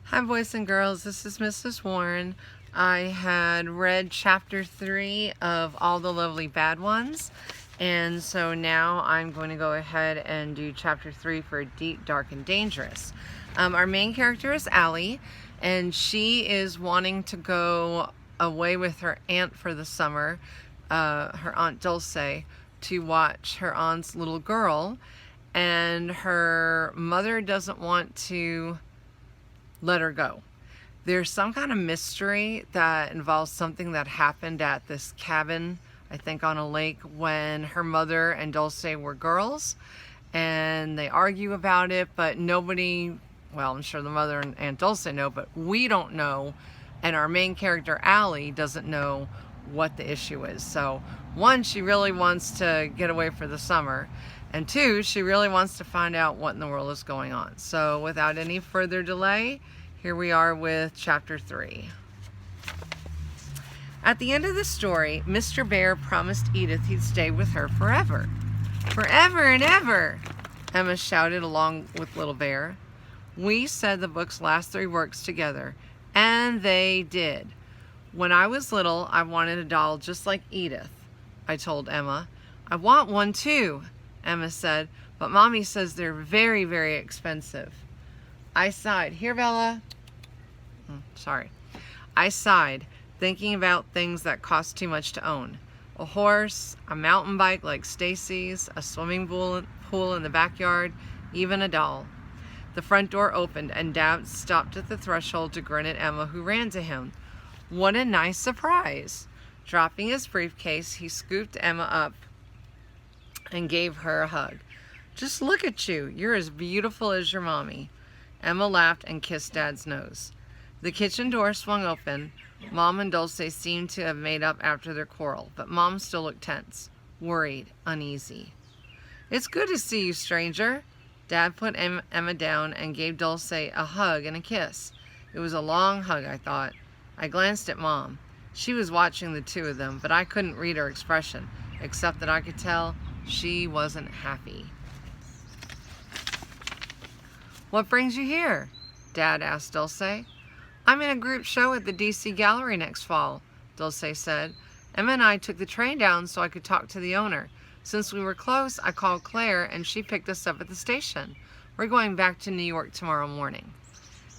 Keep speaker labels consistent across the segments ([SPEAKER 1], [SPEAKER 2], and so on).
[SPEAKER 1] Hi boys and girls, this is Mrs. Warren. I had read chapter 3 of All the Lovely Bad Ones, and so now I'm going to go ahead and do chapter 3 for Deep, Dark, and Dangerous. Our main character is Allie, and she is wanting to go away with her aunt for the summer, her Aunt Dulce, to watch her aunt's little girl, and her mother doesn't want to let her go. There's some kind of mystery that involves something that happened at this cabin, I think on a lake, when her mother and Dulce were girls, and they argue about it, but nobody, well, I'm sure the mother and Aunt Dulce know, but we don't know, and our main character Allie doesn't know what the issue is. So one, she really wants to get away for the summer, and two, she really wants to find out what in the world is going on. So without any further delay, here we are with chapter 3. At the end of the story, Mr. Bear promised Edith he'd stay with her forever. Forever and ever, Emma shouted along with Little Bear. We said the book's last 3 works together, and they did. When I was little, I wanted a doll just like Edith, I told Emma. I want one too, Emma said, but Mommy says they're very, very expensive. I sighed. Here, Bella. Sorry. I sighed, thinking about things that cost too much to own. A horse, a mountain bike like Stacy's, a swimming pool in the backyard, even a doll. The front door opened and Dad stopped at the threshold to grin at Emma, who ran to him. What a nice surprise. Dropping his briefcase, he scooped Emma up and gave her a hug. Just look at you. You're as beautiful as your mommy. Emma laughed and kissed Dad's nose. The kitchen door swung open. Mom and Dulce seemed to have made up after their quarrel, but Mom still looked tense, worried, uneasy. It's good to see you, stranger. Dad put Emma down and gave Dulce a hug and a kiss. It was a long hug, I thought. I glanced at Mom. She was watching the two of them, but I couldn't read her expression, except that I could tell she wasn't happy. What brings you here? Dad asked Dulce. I'm in a group show at the DC Gallery next fall, Dulce said. Emma and I took the train down so I could talk to the owner. Since we were close, I called Claire and she picked us up at the station. We're going back to New York tomorrow morning.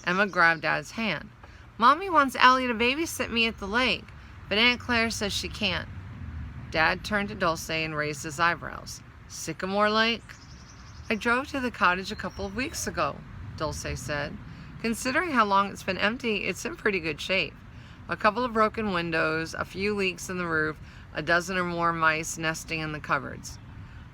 [SPEAKER 1] Emma grabbed Dad's hand. Mommy wants Allie to babysit me at the lake, but Aunt Claire says she can't. Dad turned to Dulce and raised his eyebrows. Sycamore Lake? I drove to the cottage a couple of weeks ago, Dulce said. Considering how long it's been empty, it's in pretty good shape. A couple of broken windows, a few leaks in the roof, a dozen or more mice nesting in the cupboards.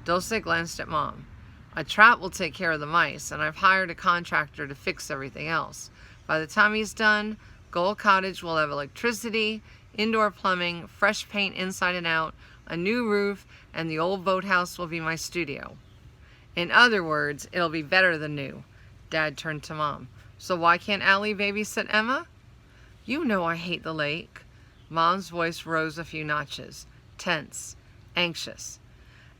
[SPEAKER 1] Dulce glanced at Mom. A trap will take care of the mice, and I've hired a contractor to fix everything else. By the time he's done, Gold Cottage will have electricity, indoor plumbing, fresh paint inside and out, a new roof, and the old boathouse will be my studio. In other words, it'll be better than new. Dad turned to Mom. So why can't Allie babysit Emma? You know I hate the lake. Mom's voice rose a few notches. Tense. Anxious.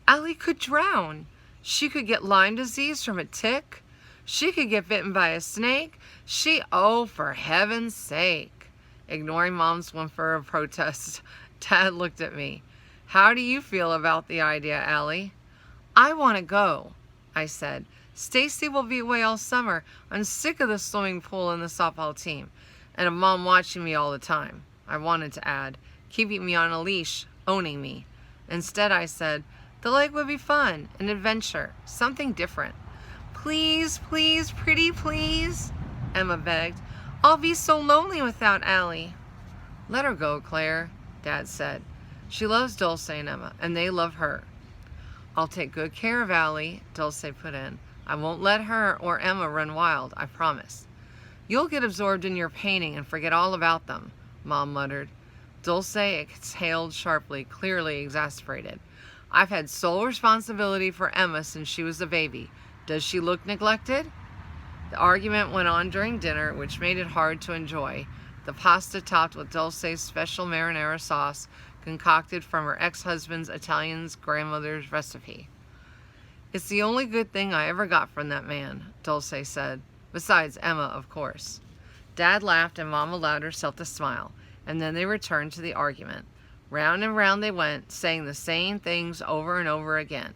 [SPEAKER 1] Allie could drown. She could get Lyme disease from a tick. She could get bitten by a snake. Oh, for heaven's sake. Ignoring Mom's whimper of protest, Dad looked at me. How do you feel about the idea, Allie? I want to go, I said. Stacy will be away all summer. I'm sick of the swimming pool and the softball team, and of Mom watching me all the time. I wanted to add, keeping me on a leash, owning me. Instead, I said, the lake would be fun, an adventure, something different. Please, please, pretty please, Emma begged. I'll be so lonely without Allie. Let her go, Claire, Dad said. She loves Dulce and Emma, and they love her. I'll take good care of Allie, Dulce put in. I won't let her or Emma run wild, I promise. You'll get absorbed in your painting and forget all about them, Mom muttered. Dulce exhaled sharply, clearly exasperated. I've had sole responsibility for Emma since she was a baby. Does she look neglected? The argument went on during dinner, which made it hard to enjoy. The pasta topped with Dulce's special marinara sauce, concocted from her ex-husband's Italian grandmother's recipe. It's the only good thing I ever got from that man, Dulce said. Besides Emma, of course. Dad laughed and Mom allowed herself to smile, and then they returned to the argument. Round and round they went, saying the same things over and over again.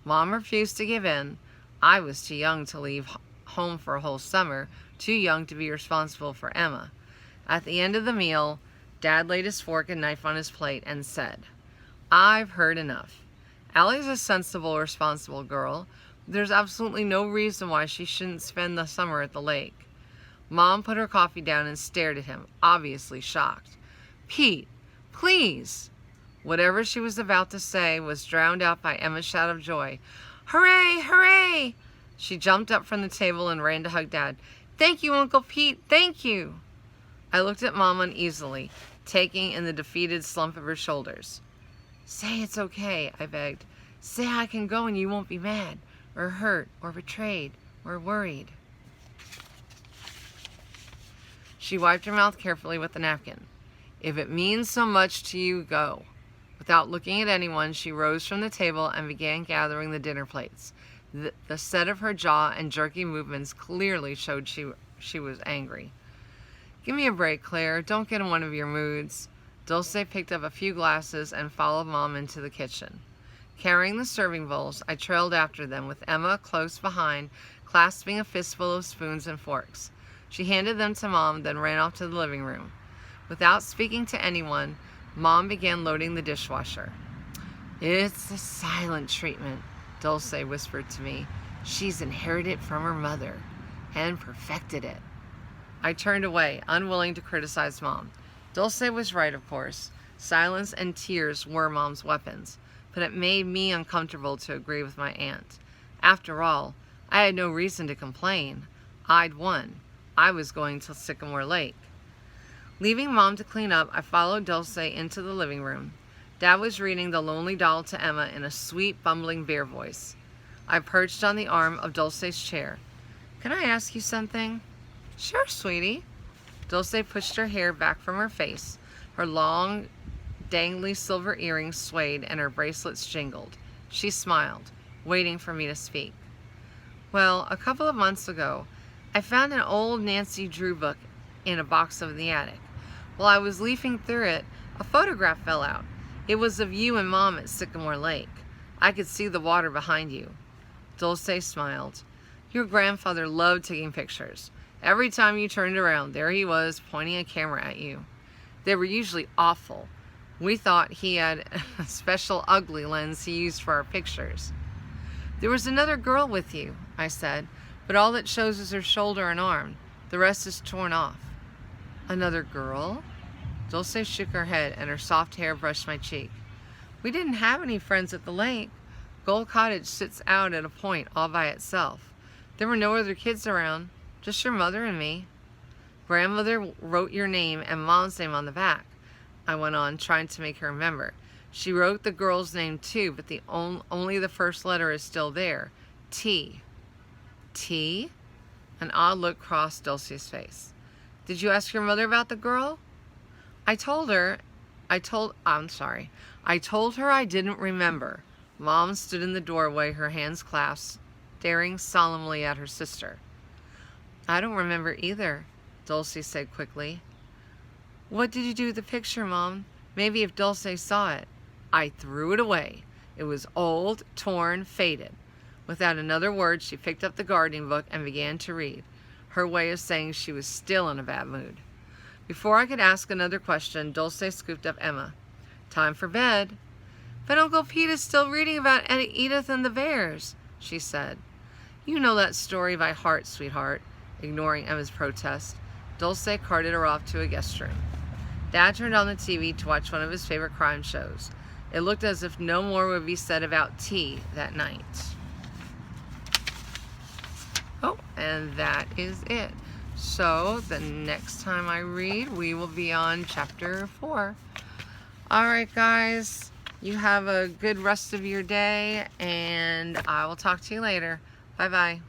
[SPEAKER 1] Mom refused to give in. I was too young to leave home for a whole summer, too young to be responsible for Emma. At the end of the meal, Dad laid his fork and knife on his plate and said, "I've heard enough. Allie's a sensible, responsible girl. There's absolutely no reason why she shouldn't spend the summer at the lake." Mom put her coffee down and stared at him, obviously shocked. "Pete, please!" Whatever she was about to say was drowned out by Emma's shout of joy. "Hooray! Hooray!" She jumped up from the table and ran to hug Dad. "Thank you, Uncle Pete! Thank you!" I looked at Mom uneasily, taking in the defeated slump of her shoulders. "Say it's okay," I begged. "Say I can go and you won't be mad, or hurt, or betrayed, or worried." She wiped her mouth carefully with a napkin. "If it means so much to you, go." Without looking at anyone, she rose from the table and began gathering the dinner plates. The set of her jaw and jerky movements clearly showed she was angry. "Give me a break, Claire. Don't get in one of your moods." Dulce picked up a few glasses and followed Mom into the kitchen. Carrying the serving bowls, I trailed after them with Emma close behind, clasping a fistful of spoons and forks. She handed them to Mom, then ran off to the living room. Without speaking to anyone, Mom began loading the dishwasher. "It's the silent treatment," Dulce whispered to me. "She's inherited it from her mother and perfected it." I turned away, unwilling to criticize Mom. Dulce was right, of course. Silence and tears were Mom's weapons, but it made me uncomfortable to agree with my aunt. After all, I had no reason to complain. I'd won. I was going to Sycamore Lake. Leaving Mom to clean up, I followed Dulce into the living room. Dad was reading The Lonely Doll to Emma in a sweet, bumbling bear voice. I perched on the arm of Dulce's chair. "Can I ask you something?" "Sure, sweetie." Dulce pushed her hair back from her face. Her long, dangly silver earrings swayed and her bracelets jingled. She smiled, waiting for me to speak. "Well, a couple of months ago, I found an old Nancy Drew book in a box in the attic. While I was leafing through it, a photograph fell out. It was of you and Mom at Sycamore Lake. I could see the water behind you." Dulce smiled. "Your grandfather loved taking pictures. Every time you turned around, there he was, pointing a camera at you. They were usually awful. We thought he had a special ugly lens he used for our pictures." "There was another girl with you," I said, "but all that shows is her shoulder and arm. The rest is torn off." "Another girl?" Dulce shook her head and her soft hair brushed my cheek. "We didn't have any friends at the lake. Gold Cottage sits out at a point all by itself. There were no other kids around, just your mother and me. Grandmother wrote your name and Mom's name on the back," I went on, trying to make her remember. "She wrote the girl's name too, but only the first letter is still there. T." "T?" An odd look crossed Dulce's face. "Did you ask your mother about the girl?" I told her I didn't remember." Mom stood in the doorway, her hands clasped, staring solemnly at her sister. "I don't remember either," Dulce said quickly. "What did you do with the picture, Mom? Maybe if Dulce saw it." "I threw it away. It was old, torn, faded." Without another word, she picked up the gardening book and began to read, her way of saying she was still in a bad mood. Before I could ask another question, Dulce scooped up Emma. "Time for bed." "But Uncle Pete is still reading about Edith and the bears," she said. "You know that story by heart, sweetheart." Ignoring Emma's protest, Dulce carted her off to a guest room. Dad turned on the TV to watch one of his favorite crime shows. It looked as if no more would be said about tea that night. Oh, and that is it. So the next time I read, we will be on chapter 4. All right, guys, you have a good rest of your day, and I will talk to you later. Bye-bye.